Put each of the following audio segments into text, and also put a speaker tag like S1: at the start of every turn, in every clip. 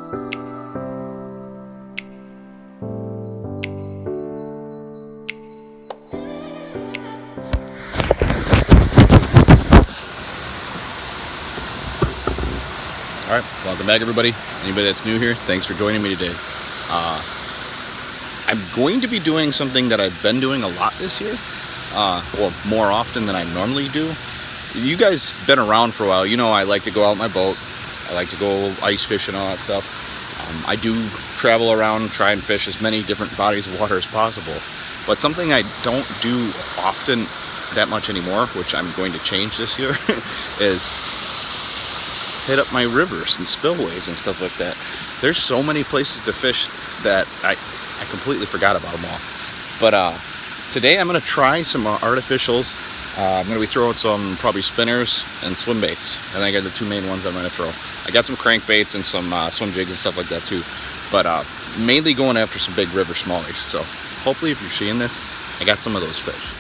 S1: Alright, welcome back everybody. Anybody that's new here, thanks for joining me today. I'm going to be doing something that I've been doing a lot this year, well, more often than I normally do. You guys been around for a while, you know I like to go out in my boat. I like to go ice fish and all that stuff. I do travel around, try and fish as many different bodies of water as possible. But something I don't do often that much anymore, which I'm going to change this year, is hit up my rivers and spillways and stuff like that. There's so many places to fish that I completely forgot about them all. But today I'm going to try some artificials. I'm going to be throwing some probably spinners and swim baits. I think I got the two main ones I'm going to throw. I got some crankbaits and some swim jigs and stuff like that too. But mainly going after some big river smallies. So hopefully if you're seeing this, I got some of those fish.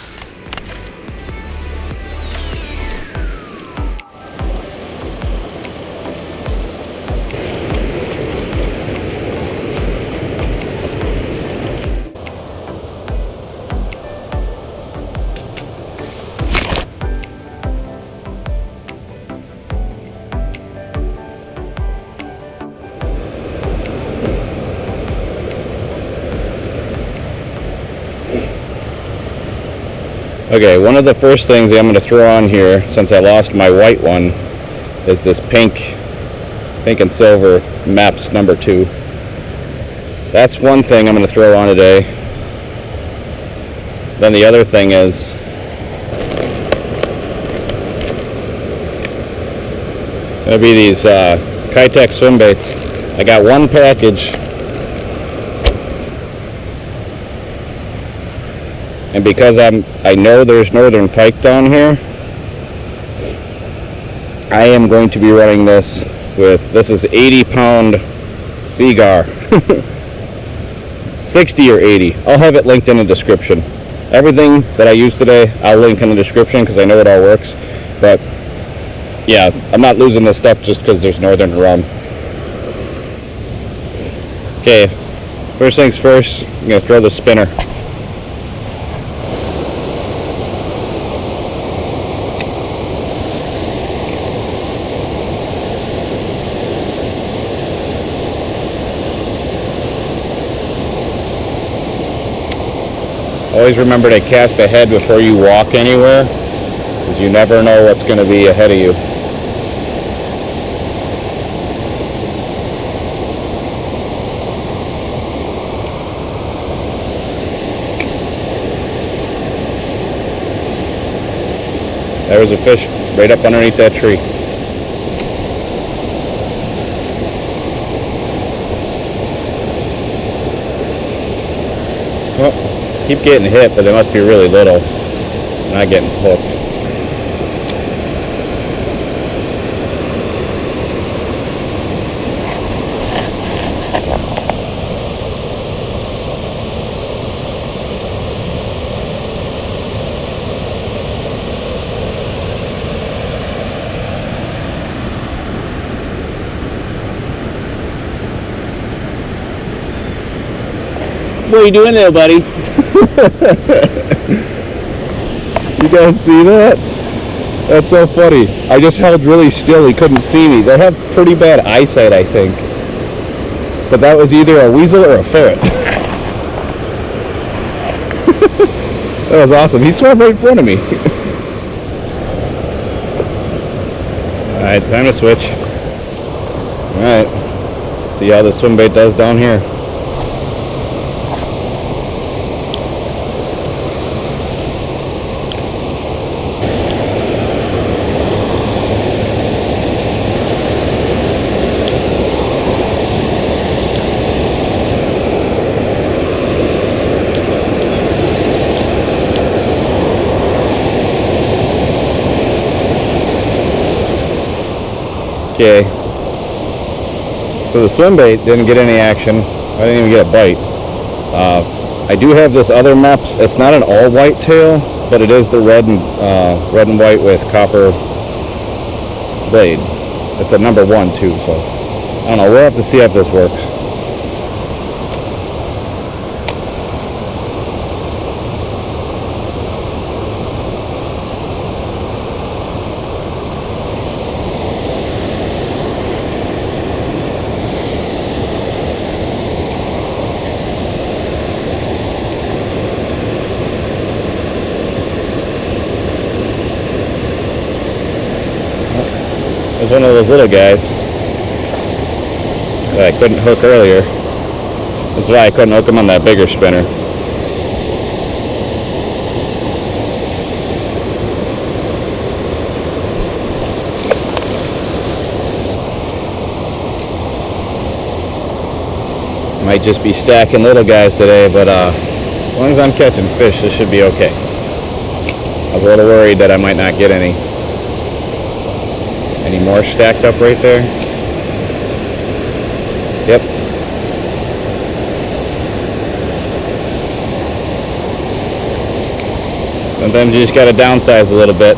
S1: Okay, one of the first things I'm going to throw on here, since I lost my white one, is this pink and silver Maps number 2. That's one thing I'm going to throw on today. Then the other thing is going to be these Kitech swim baits. I got one package. And because I know there's northern pike down here, I am going to be running this with, this is 80-pound Seagar. 60 or 80. I'll have it linked in the description. Everything that I use today, I'll link in the description because I know it all works. But yeah, I'm not losing this stuff just because there's northern around. Okay, first things first, I'm going to throw the spinner. Always remember to cast ahead before you walk anywhere, because you never know what's going to be ahead of you. There was a fish right up underneath that tree. Oh. Keep getting hit, but they must be really little. Not getting hooked. What are you doing there, buddy? You guys see that? That's so funny. I just held really still. He couldn't see me. They have pretty bad eyesight, I think. But that was either a weasel or a ferret. That was awesome. He swam right in front of me. Alright, time to switch. Alright. See how the swim bait does down here. Okay, so the swim bait didn't get any action. I didn't even get a bite. I do have this other Maps. It's not an all white tail, but it is the red and white with copper blade. It's a number 1 too. So I don't know, we'll have to see if this works. There's one of those little guys that I couldn't hook earlier. That's why I couldn't hook him on that bigger spinner. Might just be stacking little guys today, but as long as I'm catching fish, this should be okay. I was a little worried that I might not get any more stacked up right there. Yep. Sometimes you just gotta downsize a little bit.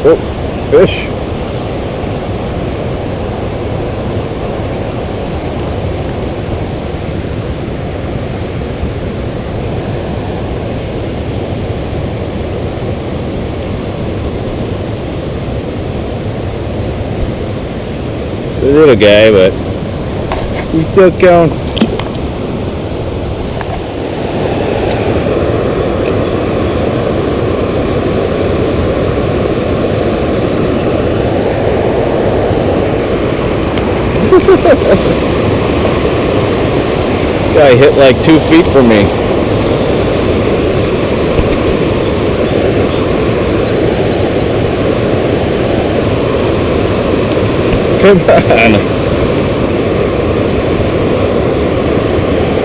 S1: Oh, fish. It's a little guy, but he still counts. Guy hit like 2 feet from me. Come on.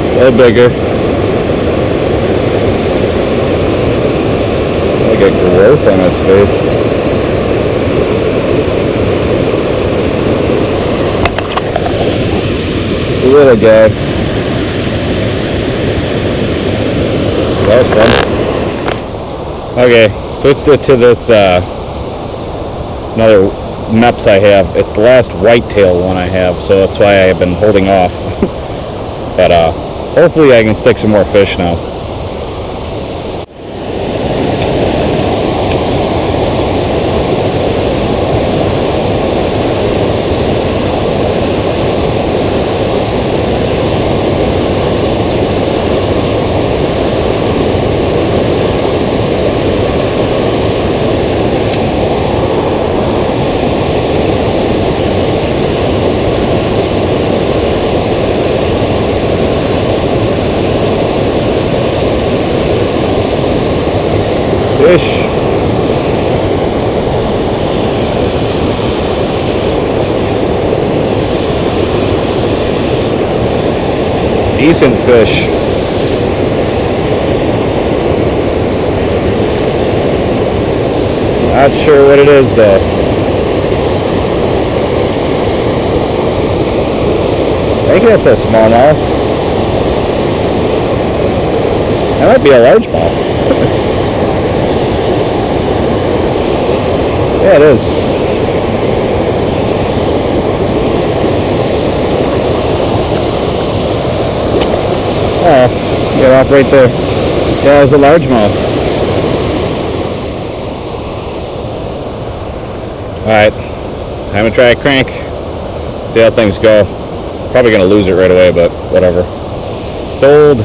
S1: A little bigger. Like a growth on his face. Just a little guy. That was fun. Okay, switched it to this another Meps I have. It's the last whitetail one I have, so that's why I've been holding off. But hopefully I can stick some more fish now. Fish. Decent fish. Not sure what it is though. I think that's a smallmouth. That might be a largemouth. Yeah, it is. Oh, get off right there. Yeah, it was a largemouth. Alright, I'm gonna try a crank, see how things go. Probably gonna lose it right away, but whatever. Sold.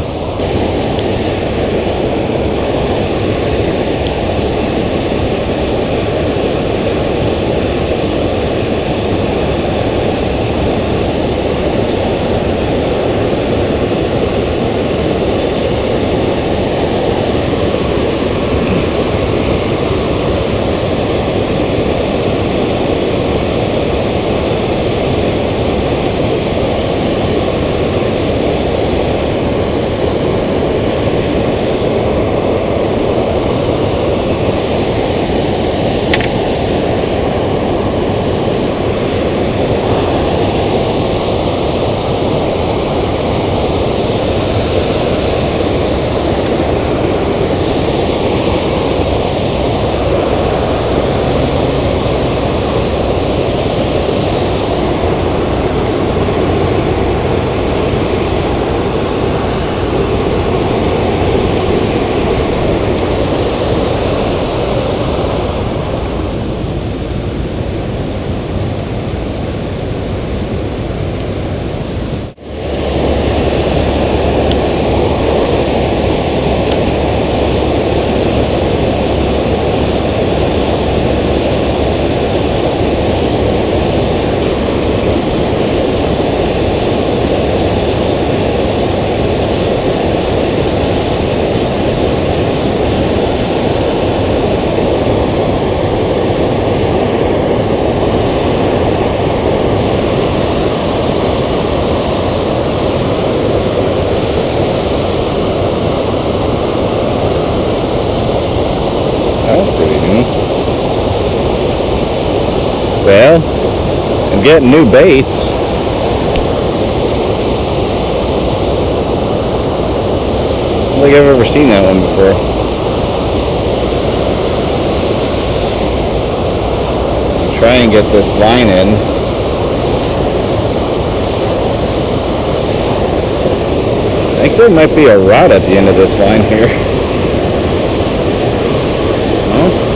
S1: Well, I'm getting new baits. I don't think I've ever seen that one before. I'll try and get this line in. I think there might be a rod at the end of this line here. No?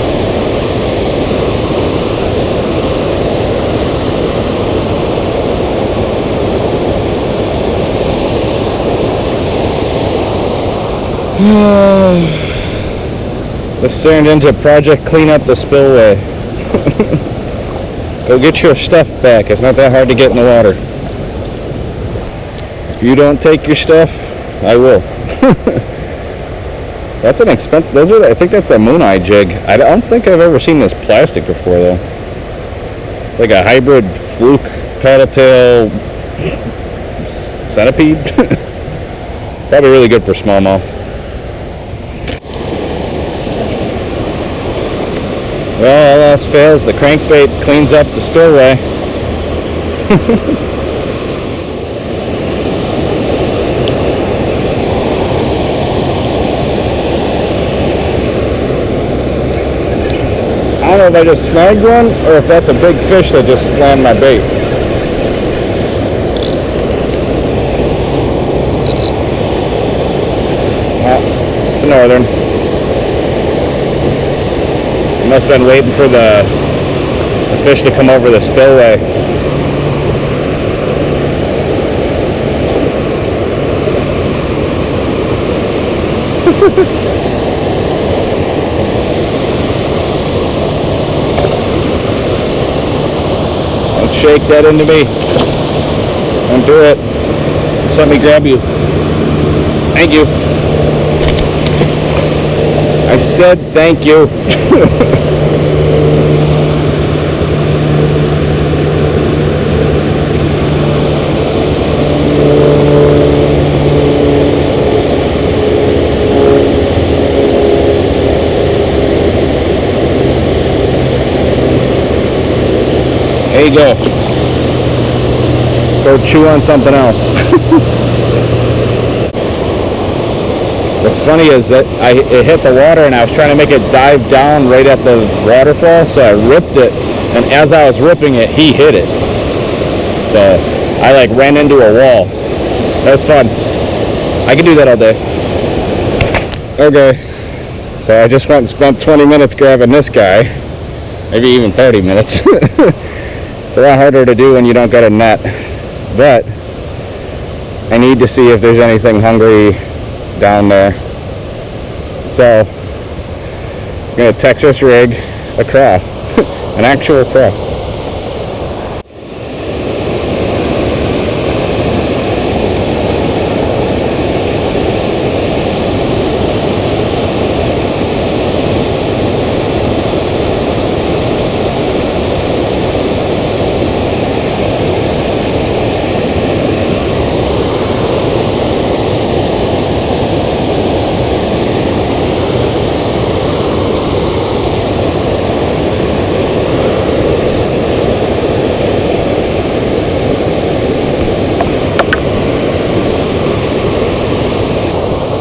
S1: This turned into Project Clean Up the Spillway. Go get your stuff back. It's not that hard to get in the water. If you don't take your stuff, I will. That's an expensive. I think that's the Moon Eye jig. I don't think I've ever seen this plastic before though. It's like a hybrid fluke paddle tail centipede. Probably really good for smallmouth. Well, all else fails, the crankbait cleans up the spillway. I don't know if I just snagged one or if that's a big fish that just slammed my bait. Oh, it's a northern. Must have been waiting for the fish to come over the spillway. Don't shake that into me. Don't do it. Just let me grab you. Thank you. I said thank you. There you go. Go chew on something else. What's funny is that it hit the water and I was trying to make it dive down right at the waterfall, so I ripped it, and as I was ripping it, he hit it. So I like ran into a wall. That was fun. I can do that all day. Okay, so I just went and spent 20 minutes grabbing this guy, maybe even 30 minutes. It's a lot harder to do when you don't got a net, but I need to see if there's anything hungry down there. So I'm gonna Texas rig a craw, an actual craw.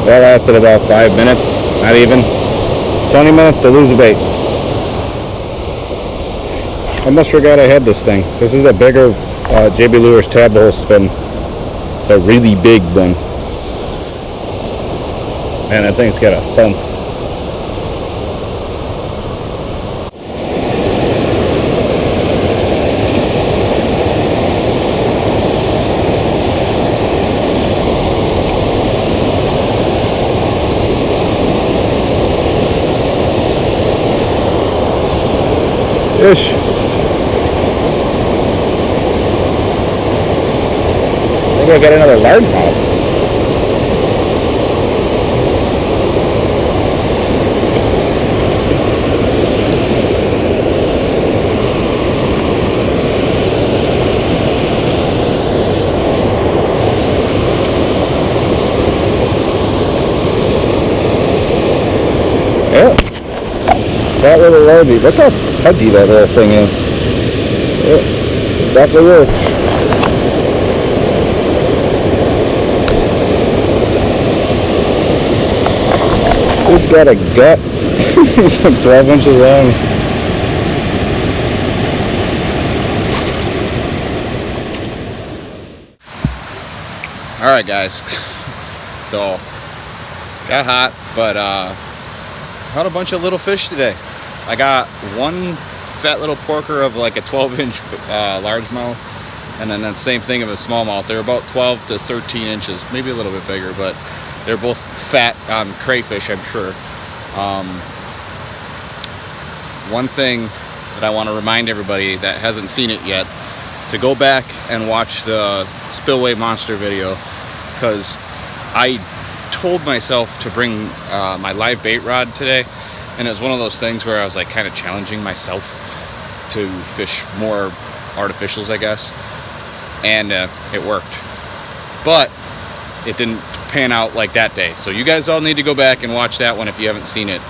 S1: That lasted about 5 minutes, not even. 20 minutes to lose a bait. I almost forgot I had this thing. This is a bigger JB Lures tab hole spin. It's a really big one. Man, that thing's got a thump. Fish. I think I got another largemouth. Yeah. That little largie. Look how pudgy that little thing is.
S2: It definitely works. Dude's got a gut. He's like 12 inches long.
S1: Alright guys, so got hot, but caught a bunch of little fish today. I got one fat little porker of like a 12-inch largemouth, and then that same thing of a smallmouth. They're about 12 to 13 inches, maybe a little bit bigger, but they're both fat crayfish, I'm sure. One thing that I want to remind everybody that hasn't seen it yet, to go back and watch the Spillway Monster video, because I told myself to bring my live bait rod today, and it was one of those things where I was like kind of challenging myself to fish more artificials, I guess, and it worked, but it didn't pan out like that day. So you guys all need to go back and watch that one if you haven't seen it.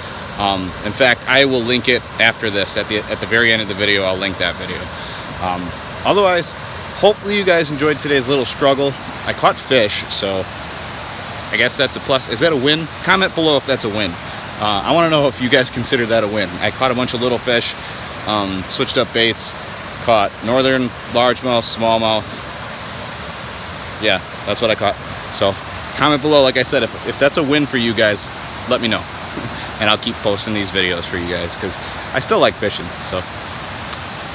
S1: In fact, I will link it after this. At the very end of the video, I'll link that video. Otherwise, hopefully you guys enjoyed today's little struggle. I caught fish, so I guess that's a plus. Is that a win? Comment below if that's a win. I want to know if you guys consider that a win. I caught a bunch of little fish, switched up baits, caught northern largemouth, smallmouth. Yeah, that's what I caught. So comment below, like I said, if that's a win for you guys, let me know. And I'll keep posting these videos for you guys, because I still like fishing. So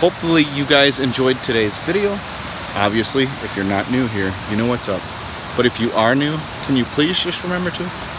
S1: hopefully you guys enjoyed today's video. Obviously, if you're not new here, you know what's up. But if you are new, can you please just remember to